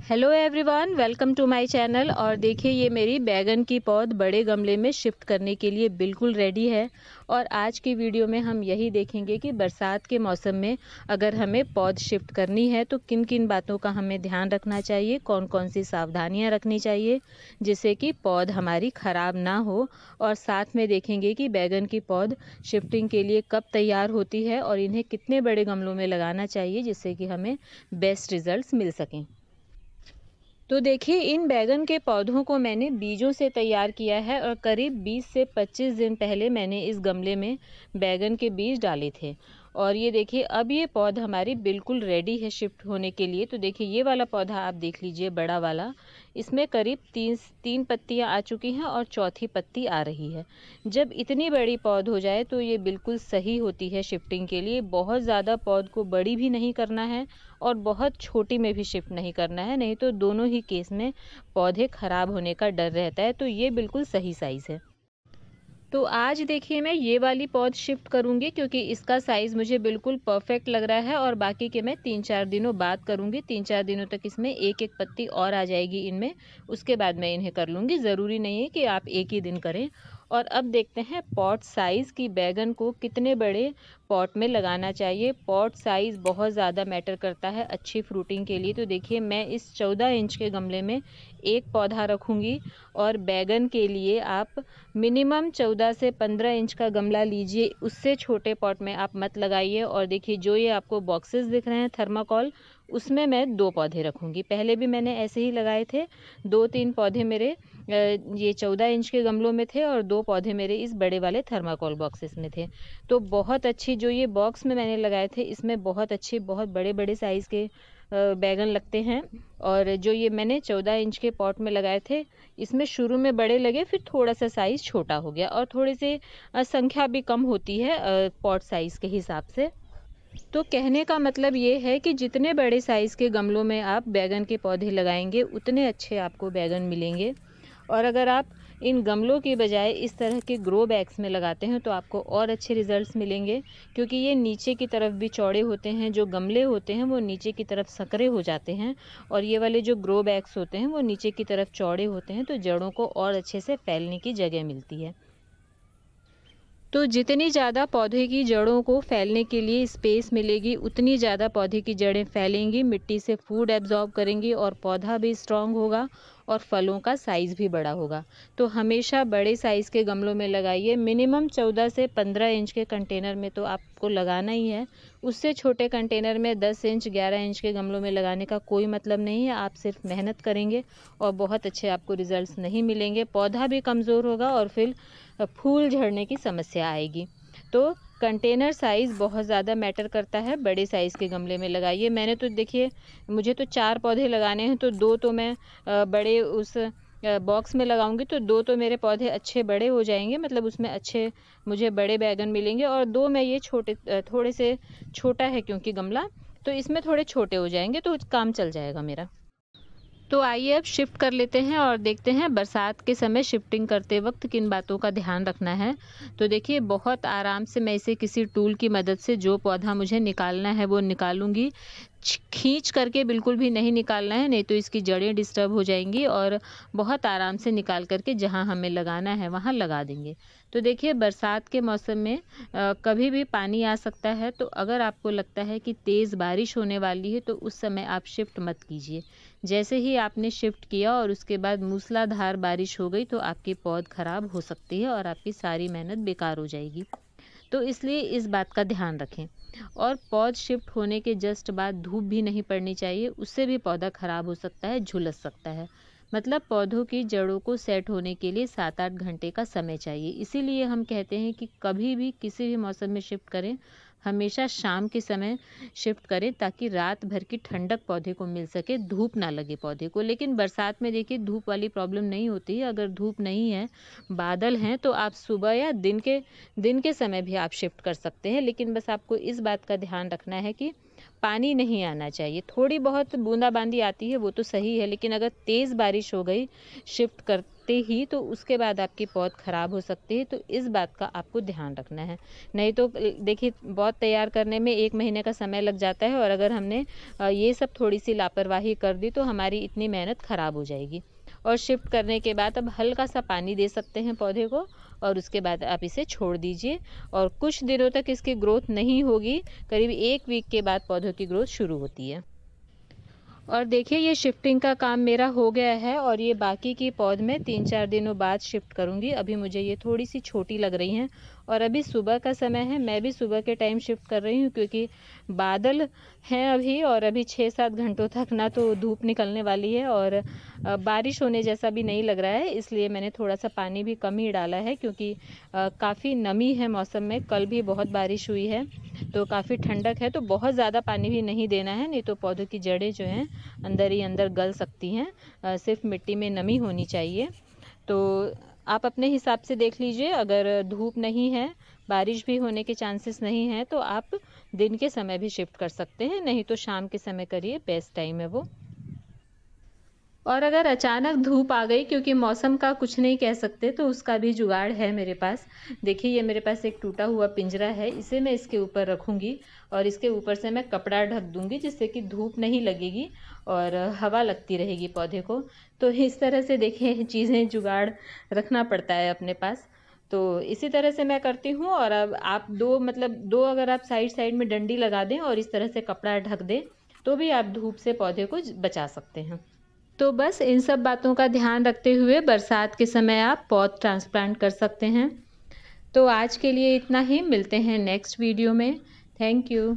Hello everyone, welcome to my channel. और देखिए, ये मेरी बैगन की पौध बड़े गमले में शिफ्ट करने के लिए बिल्कुल रेडी है। और आज की वीडियो में हम यही देखेंगे कि बरसात के मौसम में अगर हमें पौध शिफ्ट करनी है तो किन किन बातों का हमें ध्यान रखना चाहिए, कौन कौन सी सावधानियां रखनी चाहिए जिससे कि पौध हमारी ख़राब ना हो। और साथ में देखेंगे कि बैगन की पौध शिफ्टिंग के लिए कब तैयार होती है और इन्हें कितने बड़े गमलों में लगाना चाहिए जिससे कि हमें बेस्ट रिजल्ट्स मिल सकें। तो देखिए, इन बैगन के पौधों को मैंने बीजों से तैयार किया है और करीब 20 से 25 दिन पहले मैंने इस गमले में बैगन के बीज डाले थे। और ये देखिए, अब ये पौधा हमारी बिल्कुल रेडी है शिफ्ट होने के लिए। तो देखिए, ये वाला पौधा आप देख लीजिए, बड़ा वाला, इसमें करीब तीन पत्तियां आ चुकी हैं और चौथी पत्ती आ रही है। जब इतनी बड़ी पौध हो जाए तो ये बिल्कुल सही होती है शिफ्टिंग के लिए। बहुत ज़्यादा पौध को बड़ी भी नहीं करना है और बहुत छोटी में भी शिफ्ट नहीं करना है, नहीं तो दोनों ही केस में पौधे खराब होने का डर रहता है। तो ये बिल्कुल सही साइज़ है। तो आज देखिए, मैं ये वाली पौध शिफ्ट करूंगी क्योंकि इसका साइज़ मुझे बिल्कुल परफेक्ट लग रहा है। और बाकी के मैं 3-4 दिनों बाद करूंगी। 3-4 दिनों तक इसमें एक एक पत्ती और आ जाएगी इनमें, उसके बाद मैं इन्हें कर लूँगी। ज़रूरी नहीं है कि आप एक ही दिन करें। और अब देखते हैं पॉट साइज़ की बैगन को कितने बड़े पॉट में लगाना चाहिए। पॉट साइज़ बहुत ज़्यादा मैटर करता है अच्छी फ्रूटिंग के लिए। तो देखिए, मैं इस 14 इंच के गमले में एक पौधा रखूँगी। और बैगन के लिए आप मिनिमम 14 से 15 इंच का गमला लीजिए, उससे छोटे पॉट में आप मत लगाइए। और देखिए, जो ये आपको बॉक्सेस दिख रहे हैं थर्माकोल, उसमें मैं 2 पौधे रखूँगी। पहले भी मैंने ऐसे ही लगाए थे। 2-3 पौधे मेरे ये 14 इंच के गमलों में थे और 2 पौधे मेरे इस बड़े वाले थर्माकोल बॉक्सेस में थे। तो बहुत अच्छी, जो ये बॉक्स में मैंने लगाए थे, इसमें बहुत अच्छे, बहुत बड़े बड़े साइज़ के बैगन लगते हैं। और जो ये मैंने 14 इंच के पॉट में लगाए थे, इसमें शुरू में बड़े लगे, फिर थोड़ा सा साइज़ छोटा हो गया और थोड़ी सी संख्या भी कम होती है पॉट साइज़ के हिसाब से। तो कहने का मतलब ये है कि जितने बड़े साइज़ के गमलों में आप बैगन के पौधे लगाएंगे उतने अच्छे आपको बैगन मिलेंगे। और अगर आप इन गमलों की बजाय इस तरह के ग्रो बैग्स में लगाते हैं तो आपको और अच्छे रिजल्ट्स मिलेंगे, क्योंकि ये नीचे की तरफ भी चौड़े होते हैं। जो गमले होते हैं वो नीचे की तरफ संकरे हो जाते हैं और ये वाले जो ग्रो बैग्स होते हैं वो नीचे की तरफ चौड़े होते हैं, तो जड़ों को और अच्छे से फैलने की जगह मिलती है। तो जितनी ज़्यादा पौधे की जड़ों को फैलने के लिए स्पेस मिलेगी, उतनी ज़्यादा पौधे की जड़ें फैलेंगी, मिट्टी से फूड एब्जॉर्ब करेंगी और पौधा भी स्ट्रांग होगा और फलों का साइज़ भी बड़ा होगा। तो हमेशा बड़े साइज़ के गमलों में लगाइए। मिनिमम 14 से 15 इंच के कंटेनर में तो आपको लगाना ही है। उससे छोटे कंटेनर में 10 इंच 11 इंच के गमलों में लगाने का कोई मतलब नहीं है। आप सिर्फ मेहनत करेंगे और बहुत अच्छे आपको रिजल्ट्स नहीं मिलेंगे। पौधा भी कमज़ोर होगा और फिर फूल झड़ने की समस्या आएगी। तो कंटेनर साइज़ बहुत ज़्यादा मैटर करता है। बड़े साइज़ के गमले में लगाइए। मैंने तो देखिए, मुझे तो 4 पौधे लगाने हैं, तो 2 तो मैं बड़े उस बॉक्स में लगाऊंगी, तो 2 तो मेरे पौधे अच्छे बड़े हो जाएंगे, मतलब उसमें अच्छे मुझे बड़े बैगन मिलेंगे। और 2 में ये छोटे, थोड़े से छोटा है क्योंकि गमला, तो इसमें थोड़े छोटे हो जाएंगे, तो काम चल जाएगा मेरा। तो आइए अब शिफ्ट कर लेते हैं और देखते हैं बरसात के समय शिफ्टिंग करते वक्त किन बातों का ध्यान रखना है। तो देखिए, बहुत आराम से मैं इसे किसी टूल की मदद से जो पौधा मुझे निकालना है वो निकालूंगी। खींच करके बिल्कुल भी नहीं निकालना है, नहीं तो इसकी जड़ें डिस्टर्ब हो जाएंगी। और बहुत आराम से निकाल करके जहां हमें लगाना है वहां लगा देंगे। तो देखिए, बरसात के मौसम में कभी भी पानी आ सकता है। तो अगर आपको लगता है कि तेज़ बारिश होने वाली है तो उस समय आप शिफ्ट मत कीजिए। जैसे ही आपने शिफ्ट किया और उसके बाद मूसलाधार बारिश हो गई तो आपकी पौध खराब हो सकती है और आपकी सारी मेहनत बेकार हो जाएगी। तो इसलिए इस बात का ध्यान रखें। और पौध शिफ्ट होने के जस्ट बाद धूप भी नहीं पड़नी चाहिए, उससे भी पौधा खराब हो सकता है, झुलस सकता है। मतलब पौधों की जड़ों को सेट होने के लिए 7-8 घंटे का समय चाहिए। इसीलिए हम कहते हैं कि कभी भी किसी भी मौसम में शिफ्ट करें, हमेशा शाम के समय शिफ्ट करें ताकि रात भर की ठंडक पौधे को मिल सके, धूप ना लगे पौधे को। लेकिन बरसात में देखिए, धूप वाली प्रॉब्लम नहीं होती है। अगर धूप नहीं है, बादल हैं, तो आप सुबह या दिन के समय भी आप शिफ्ट कर सकते हैं। लेकिन बस आपको इस बात का ध्यान रखना है कि पानी नहीं आना चाहिए। थोड़ी बहुत बूंदाबांदी आती है वो तो सही है, लेकिन अगर तेज़ बारिश हो गई शिफ्ट करते लगते ही तो उसके बाद आपकी पौध ख़राब हो सकती है, तो इस बात का आपको ध्यान रखना है। नहीं तो देखिए पौध तैयार करने में 1 महीने का समय लग जाता है, और अगर हमने ये सब थोड़ी सी लापरवाही कर दी तो हमारी इतनी मेहनत ख़राब हो जाएगी। और शिफ्ट करने के बाद अब हल्का सा पानी दे सकते हैं पौधे को, और उसके बाद आप इसे छोड़ दीजिए। और कुछ दिनों तक इसकी ग्रोथ नहीं होगी, करीब 1 वीक के बाद पौधों की ग्रोथ शुरू होती है। और देखिए ये शिफ्टिंग का काम मेरा हो गया है, और ये बाकी की पौध में 3-4 दिनों बाद शिफ्ट करूँगी। अभी मुझे ये थोड़ी सी छोटी लग रही हैं, और अभी सुबह का समय है, मैं भी सुबह के टाइम शिफ्ट कर रही हूँ, क्योंकि बादल हैं अभी, और अभी 6-7 घंटों तक ना तो धूप निकलने वाली है और बारिश होने जैसा भी नहीं लग रहा है। इसलिए मैंने थोड़ा सा पानी भी कम ही डाला है, क्योंकि काफ़ी नमी है मौसम में, कल भी बहुत बारिश हुई है तो काफ़ी ठंडक है, तो बहुत ज़्यादा पानी भी नहीं देना है, नहीं तो पौधों की जड़ें जो हैं अंदर ही अंदर गल सकती हैं। सिर्फ मिट्टी में नमी होनी चाहिए। तो आप अपने हिसाब से देख लीजिए, अगर धूप नहीं है, बारिश भी होने के चांसेस नहीं हैं, तो आप दिन के समय भी शिफ्ट कर सकते हैं, नहीं तो शाम के समय करिए, बेस्ट टाइम है वो। और अगर अचानक धूप आ गई, क्योंकि मौसम का कुछ नहीं कह सकते, तो उसका भी जुगाड़ है मेरे पास। देखिए ये मेरे पास एक टूटा हुआ पिंजरा है, इसे मैं इसके ऊपर रखूँगी और इसके ऊपर से मैं कपड़ा ढक दूँगी, जिससे कि धूप नहीं लगेगी और हवा लगती रहेगी पौधे को। तो इस तरह से देखिए चीज़ें जुगाड़ रखना पड़ता है अपने पास। तो इसी तरह से मैं करती हूँ। और अब आप दो अगर आप साइड में डंडी लगा दें और इस तरह से कपड़ा ढक दें, तो भी आप धूप से पौधे को बचा सकते हैं। तो बस इन सब बातों का ध्यान रखते हुए बरसात के समय आप पौध ट्रांसप्लांट कर सकते हैं। तो आज के लिए इतना ही, मिलते हैं नेक्स्ट वीडियो में। Thank you.